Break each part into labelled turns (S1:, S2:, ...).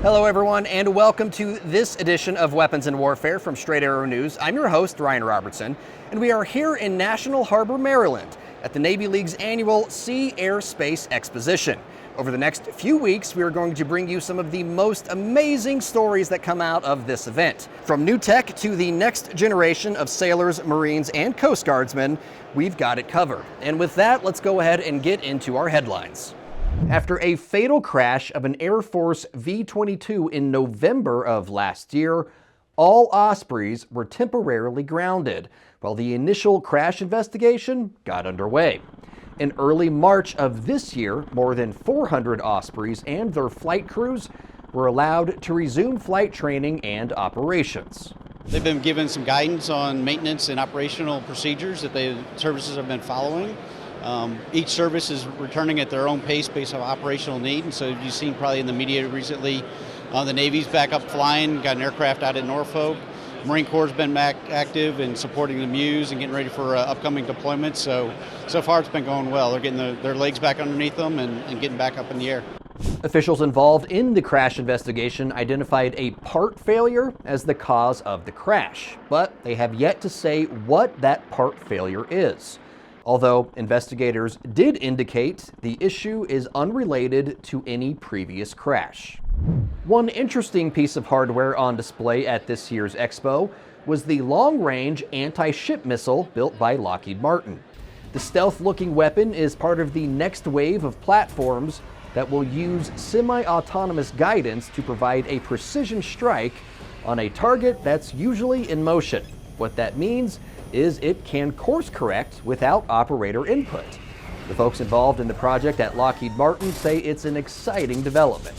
S1: Hello everyone, and welcome to this edition of Weapons and Warfare from Straight Arrow News. I'm your host, Ryan Robertson, and we are here in National Harbor, Maryland at the Navy League's annual Sea Air Space Exposition. Over the next few weeks, we are going to bring you some of the most amazing stories that come out of this event. From new tech to the next generation of sailors, Marines, and Coast Guardsmen, we've got it covered. And with that, let's go ahead and get into our headlines. After a fatal crash of an Air Force V-22 in November of last year, all Ospreys were temporarily grounded, while the initial crash investigation got underway. In early March of this year, more than 400 Ospreys and their flight crews were allowed to resume flight training and operations.
S2: They've been given some guidance on maintenance and operational procedures that the services have been following. Each service is returning at their own pace based on operational need, and so you've seen probably in the media recently, the Navy's back up flying, got an aircraft out in Norfolk. Marine Corps has been back active in supporting the Muse and getting ready for upcoming deployments. So far it's been going well. They're getting their legs back underneath them and getting back up in the air.
S1: Officials involved in the crash investigation identified a part failure as the cause of the crash, but they have yet to say what that part failure is. Although investigators did indicate the issue is unrelated to any previous crash. One interesting piece of hardware on display at this year's Expo was the long-range anti-ship missile built by Lockheed Martin. The stealth-looking weapon is part of the next wave of platforms that will use semi-autonomous guidance to provide a precision strike on a target that's usually in motion. What that means is it can course correct without operator input. The folks involved in the project at Lockheed Martin say it's an exciting development.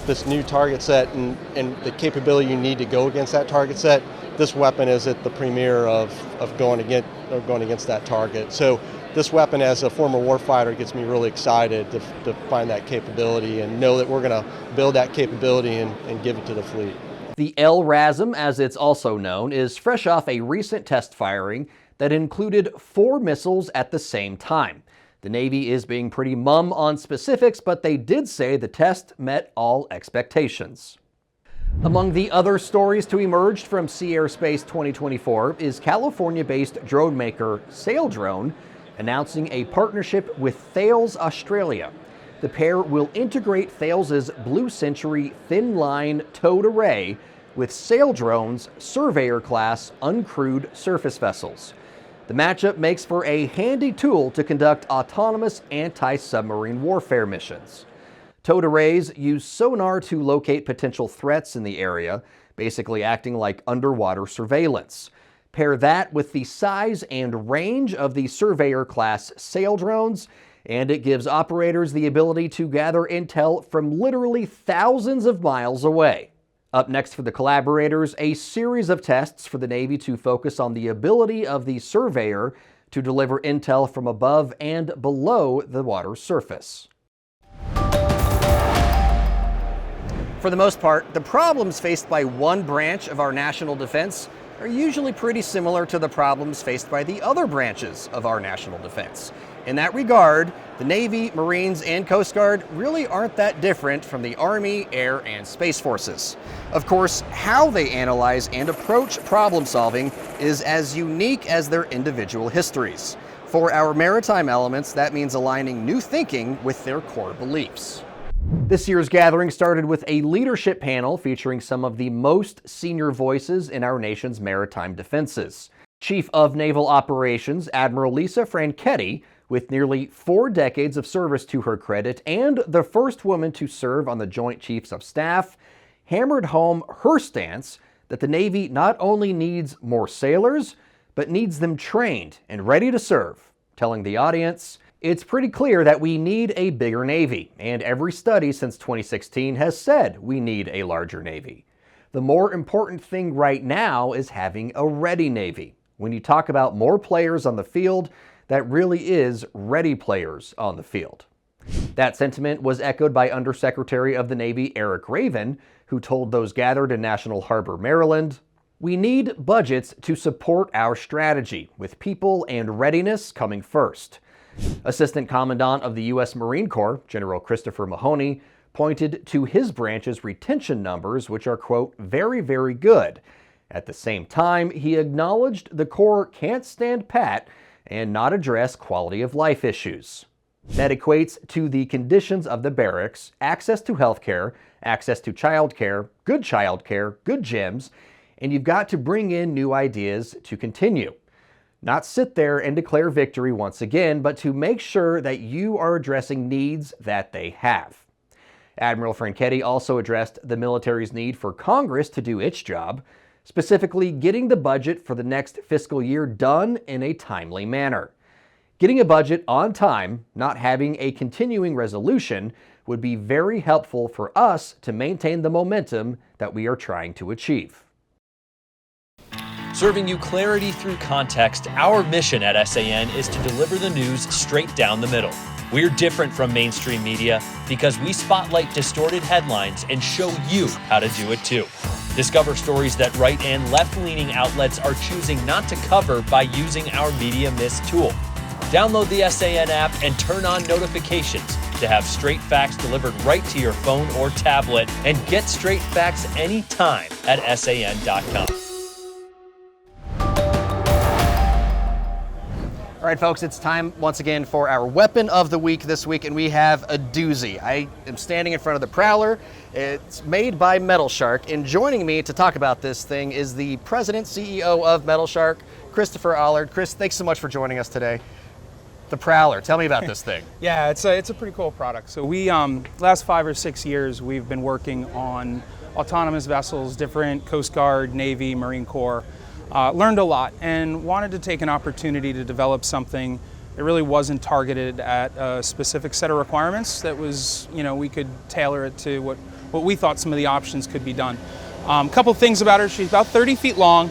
S3: This new target set and the capability you need to go against that target set, this weapon is at the premier of going against that target. So this weapon, as a former warfighter, gets me really excited to find that capability and know that we're going to build that capability and give it to the fleet.
S1: The LRASM, as it's also known, is fresh off a recent test firing that included 4 missiles at the same time. The Navy is being pretty mum on specifics, but they did say the test met all expectations. Among the other stories to emerge from Sea Air Space 2024 is California-based drone maker Saildrone announcing a partnership with Thales Australia. The pair will integrate Thales's Blue Century thin-line towed array with Saildrone's Surveyor-class uncrewed surface vessels. The matchup makes for a handy tool to conduct autonomous anti-submarine warfare missions. Towed arrays use sonar to locate potential threats in the area, basically acting like underwater surveillance. Pair that with the size and range of the Surveyor-class Saildrones, and it gives operators the ability to gather intel from literally thousands of miles away. Up next for the collaborators, a series of tests for the Navy to focus on the ability of the Surveyor to deliver intel from above and below the water's surface. For the most part, the problems faced by one branch of our national defense are usually pretty similar to the problems faced by the other branches of our national defense. In that regard, the Navy, Marines, and Coast Guard really aren't that different from the Army, Air, and Space Forces. Of course, how they analyze and approach problem solving is as unique as their individual histories. For our maritime elements, that means aligning new thinking with their core beliefs. This year's gathering started with a leadership panel featuring some of the most senior voices in our nation's maritime defenses. Chief of Naval Operations, Admiral Lisa Franchetti, with nearly 4 decades of service to her credit and the first woman to serve on the Joint Chiefs of Staff, hammered home her stance that the Navy not only needs more sailors, but needs them trained and ready to serve, telling the audience, "It's pretty clear that we need a bigger Navy, and every study since 2016 has said we need a larger Navy. The more important thing right now is having a ready Navy. When you talk about more players on the field, that really is ready players on the field." That sentiment was echoed by Undersecretary of the Navy Eric Raven, who told those gathered in National Harbor, Maryland, "We need budgets to support our strategy, with people and readiness coming first." Assistant Commandant of the U.S. Marine Corps, General Christopher Mahoney, pointed to his branch's retention numbers, which are, quote, very, very good. At the same time, he acknowledged the Corps can't stand pat and not address quality of life issues. That equates to the conditions of the barracks, access to health care, access to child care, good gyms, and you've got to bring in new ideas to continue. Not sit there and declare victory once again, but to make sure that you are addressing needs that they have. Admiral Franchetti also addressed the military's need for Congress to do its job, specifically getting the budget for the next fiscal year done in a timely manner. Getting a budget on time, not having a continuing resolution, would be very helpful for us to maintain the momentum that we are trying to achieve.
S4: Serving you clarity through context, our mission at SAN is to deliver the news straight down the middle. We're different from mainstream media because we spotlight distorted headlines and show you how to do it too. Discover stories that right and left-leaning outlets are choosing not to cover by using our Media Mist tool. Download the SAN app and turn on notifications to have straight facts delivered right to your phone or tablet, and get straight facts anytime at SAN.com.
S1: All right, folks, it's time once again for our weapon of the week this week, and we have a doozy. I am standing in front of the Prowler. It's made by Metal Shark, and joining me to talk about this thing is the president, CEO of Metal Shark, Christopher Allard. Chris, thanks so much for joining us today. The Prowler, tell me about this thing.
S5: Yeah, it's a pretty cool product. So we, last 5 or 6 years, we've been working on autonomous vessels, different Coast Guard, Navy, Marine Corps. Learned a lot and wanted to take an opportunity to develop something that really wasn't targeted at a specific set of requirements. That was, we could tailor it to what we thought some of the options could be done. A couple things about her. She's about 30 feet long,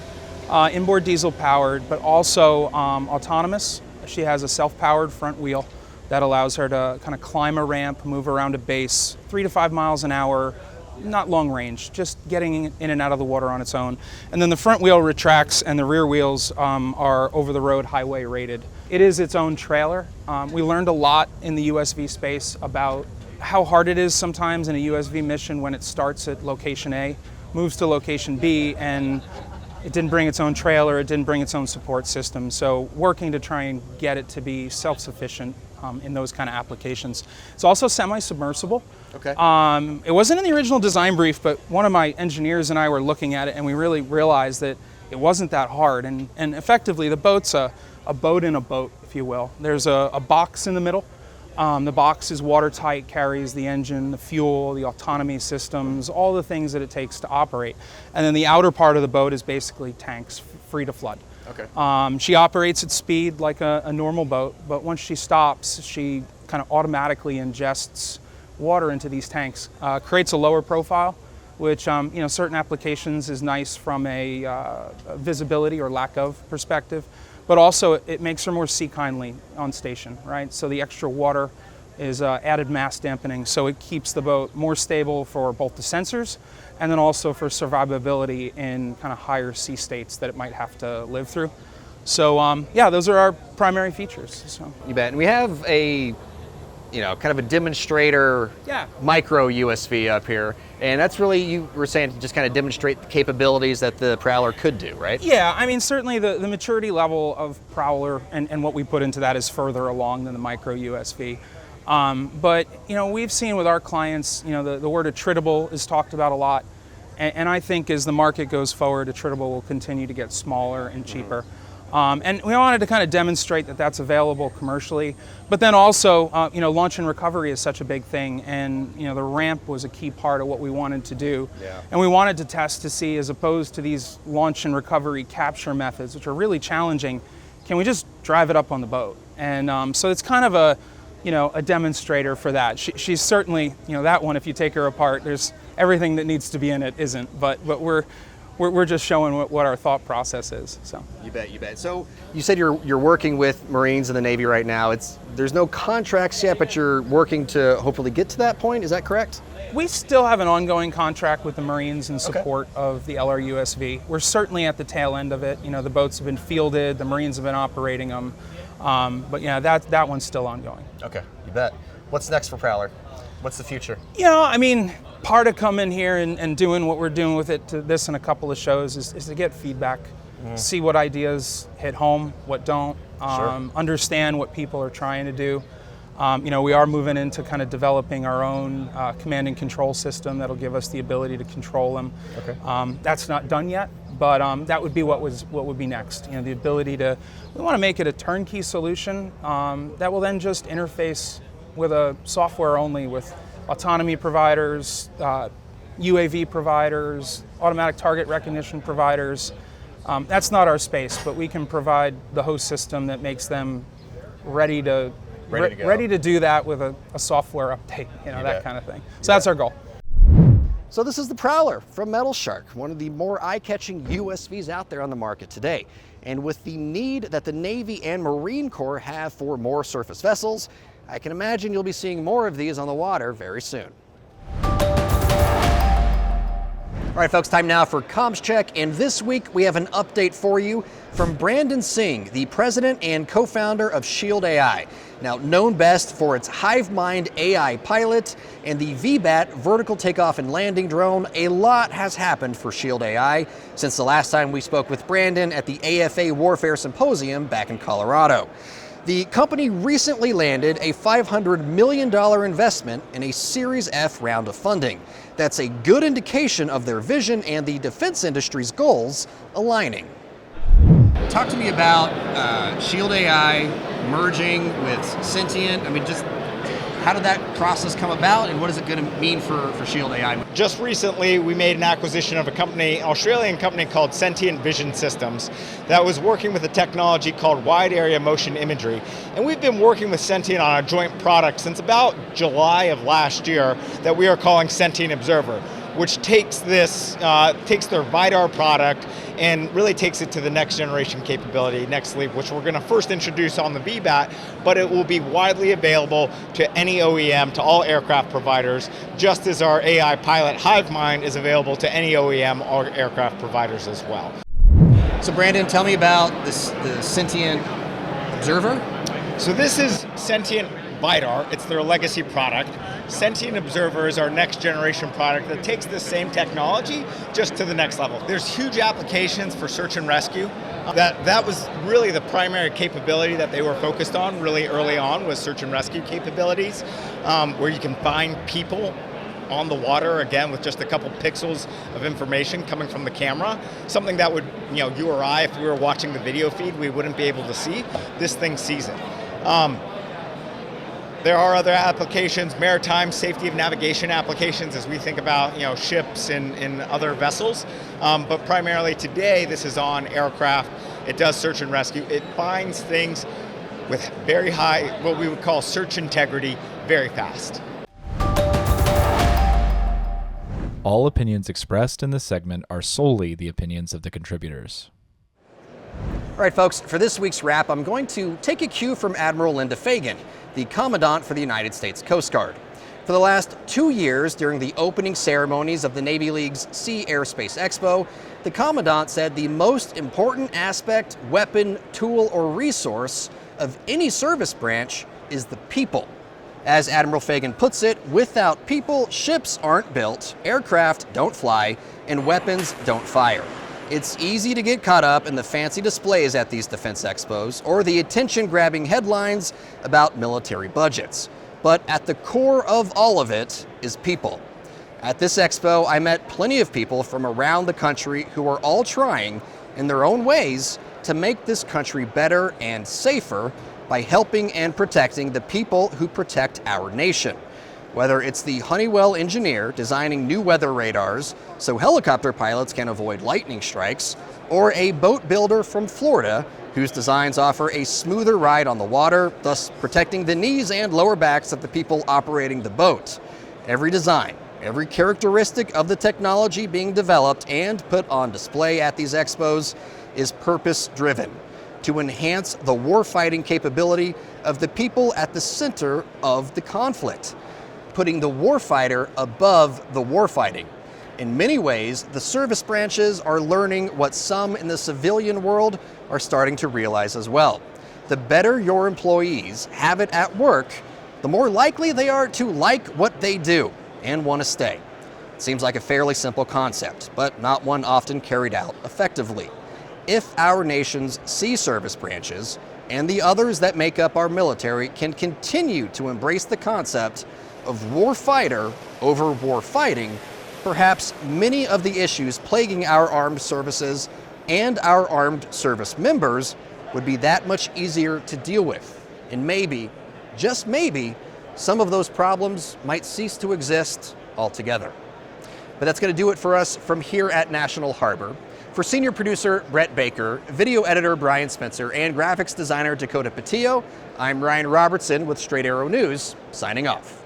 S5: inboard diesel powered, but also autonomous. She has a self-powered front wheel that allows her to kind of climb a ramp, move around a base, 3 to 5 miles an hour. Not long range, just getting in and out of the water on its own. And then the front wheel retracts and the rear wheels are over-the-road highway rated. It is its own trailer. We learned a lot in the USV space about how hard it is sometimes in a USV mission when it starts at location A, moves to location B, and it didn't bring its own trailer, it didn't bring its own support system. So working to try and get it to be self-sufficient in those kind of applications. It's also semi-submersible.
S1: Okay.
S5: It wasn't in the original design brief, but one of my engineers and I were looking at it and we really realized that it wasn't that hard. And effectively the boat's a boat in a boat, if you will. There's a box in the middle. The box is watertight, carries the engine, the fuel, the autonomy systems, all the things that it takes to operate. And then the outer part of the boat is basically tanks, free to flood.
S1: Okay.
S5: She operates at speed like a normal boat, but once she stops, she kind of automatically ingests water into these tanks, creates a lower profile, which certain applications is nice from a visibility or lack of perspective, but also it makes her more sea kindly on station, right? So the extra water is added mass dampening, so it keeps the boat more stable for both the sensors and then also for survivability in kind of higher sea states that it might have to live through. So yeah, those are our primary features. So.
S1: You bet. And we have a, kind of a demonstrator micro USV up here. And that's really, you were saying, to just kind of demonstrate the capabilities that the Prowler could do, right?
S5: Yeah, I mean, certainly the maturity level of Prowler and what we put into that is further along than the micro USV. But, we've seen with our clients, the word attritable is talked about a lot. And I think as the market goes forward, attritable will continue to get smaller and cheaper. And we wanted to kind of demonstrate that that's available commercially. But then also, launch and recovery is such a big thing. And, the ramp was a key part of what we wanted to do.
S1: Yeah.
S5: And we wanted to test to see, as opposed to these launch and recovery capture methods, which are really challenging, can we just drive it up on the boat? And so it's kind of a demonstrator for that. She's certainly, that one, if you take her apart, there's everything that needs to be in it isn't, but we're just showing what our thought process is. So
S1: you bet. So you said you're working with Marines and the Navy right now. There's no contracts yet, but you're working to hopefully get to that point. Is that correct?
S5: We still have an ongoing contract with the Marines in support of the LRUSV. We're certainly at the tail end of it. The boats have been fielded, the Marines have been operating them. But yeah, that one's still ongoing.
S1: Okay, you bet. What's next for Prowler? What's the future?
S5: You know, I mean, part of coming here and doing what we're doing with it to this and a couple of shows is to get feedback, see what ideas hit home, what don't, understand what people are trying to do. You know, we are moving into kind of developing our own command and control system that'll give us the ability to control them.
S1: Okay.
S5: That's not done yet, but that would be what would be next. You know, the ability to, we want to make it a turnkey solution that will then just interface with a software only with autonomy providers, UAV providers, automatic target recognition providers. That's not our space, but we can provide the host system that makes them ready to do that with a software update, you know, that kind of thing. So that's our goal.
S1: So this is the Prowler from Metal Shark, one of the more eye-catching USVs out there on the market today. And with the need that the Navy and Marine Corps have for more surface vessels, I can imagine you'll be seeing more of these on the water very soon. All right, folks, time now for Comms Check, and this week we have an update for you from Brandon Singh, the president and co-founder of Shield AI. Now, known best for its HiveMind AI pilot and the VBAT vertical takeoff and landing drone, a lot has happened for Shield AI since the last time we spoke with Brandon at the AFA Warfare Symposium back in Colorado. The company recently landed a $500 million investment in a Series F round of funding. That's a good indication of their vision and the defense industry's goals aligning. Talk to me about Shield AI merging with Sentient. I mean, just how did that process come about, and what is it going to mean for Shield AI?
S6: Just recently, we made an acquisition of an Australian company called Sentient Vision Systems that was working with a technology called wide area motion imagery. And we've been working with Sentient on a joint product since about July of last year that we are calling Sentient Observer, which takes this, takes their VIDAR product and really takes it to the next generation capability, next leap, which we're going to first introduce on the VBAT, but it will be widely available to any OEM, to all aircraft providers, just as our AI pilot HiveMind is available to any OEM or aircraft providers as well.
S1: So Brandon, tell me about the Sentient Observer.
S6: So this is Sentient VIDAR, it's their legacy product. Sentient Observer is our next generation product that takes this same technology just to the next level. There's huge applications for search and rescue. That was really the primary capability that they were focused on really early on, was search and rescue capabilities, where you can find people on the water, again, with just a couple pixels of information coming from the camera. Something that would, you or I, if we were watching the video feed, we wouldn't be able to see. This thing sees it. There are other applications, maritime safety of navigation applications, as we think about ships and other vessels. But primarily today, this is on aircraft. It does search and rescue. It finds things with very high, what we would call search integrity, very fast.
S7: All opinions expressed in this segment are solely the opinions of the contributors.
S1: All right, folks, for this week's wrap, I'm going to take a cue from Admiral Linda Fagan, the Commandant for the United States Coast Guard. For the last 2 years, during the opening ceremonies of the Navy League's Sea Airspace Expo, the Commandant said the most important aspect, weapon, tool, or resource of any service branch is the people. As Admiral Fagan puts it, without people, ships aren't built, aircraft don't fly, and weapons don't fire. It's easy to get caught up in the fancy displays at these defense expos or the attention-grabbing headlines about military budgets. But at the core of all of it is people. At this expo, I met plenty of people from around the country who are all trying, in their own ways, to make this country better and safer by helping and protecting the people who protect our nation. Whether it's the Honeywell engineer designing new weather radars so helicopter pilots can avoid lightning strikes, or a boat builder from Florida whose designs offer a smoother ride on the water, thus protecting the knees and lower backs of the people operating the boat. Every design, every characteristic of the technology being developed and put on display at these expos is purpose-driven to enhance the warfighting capability of the people at the center of the conflict, putting the warfighter above the warfighting. In many ways, the service branches are learning what some in the civilian world are starting to realize as well. The better your employees have it at work, the more likely they are to like what they do and want to stay. It seems like a fairly simple concept, but not one often carried out effectively. If our nation's sea service branches and the others that make up our military can continue to embrace the concept of war fighter over war fighting, perhaps many of the issues plaguing our armed services and our armed service members would be that much easier to deal with. And maybe, just maybe, some of those problems might cease to exist altogether. But that's going to do it for us from here at National Harbor. For senior producer Brett Baker, video editor Brian Spencer, and graphics designer Dakota Patillo, I'm Ryan Robertson with Straight Arrow News, signing off.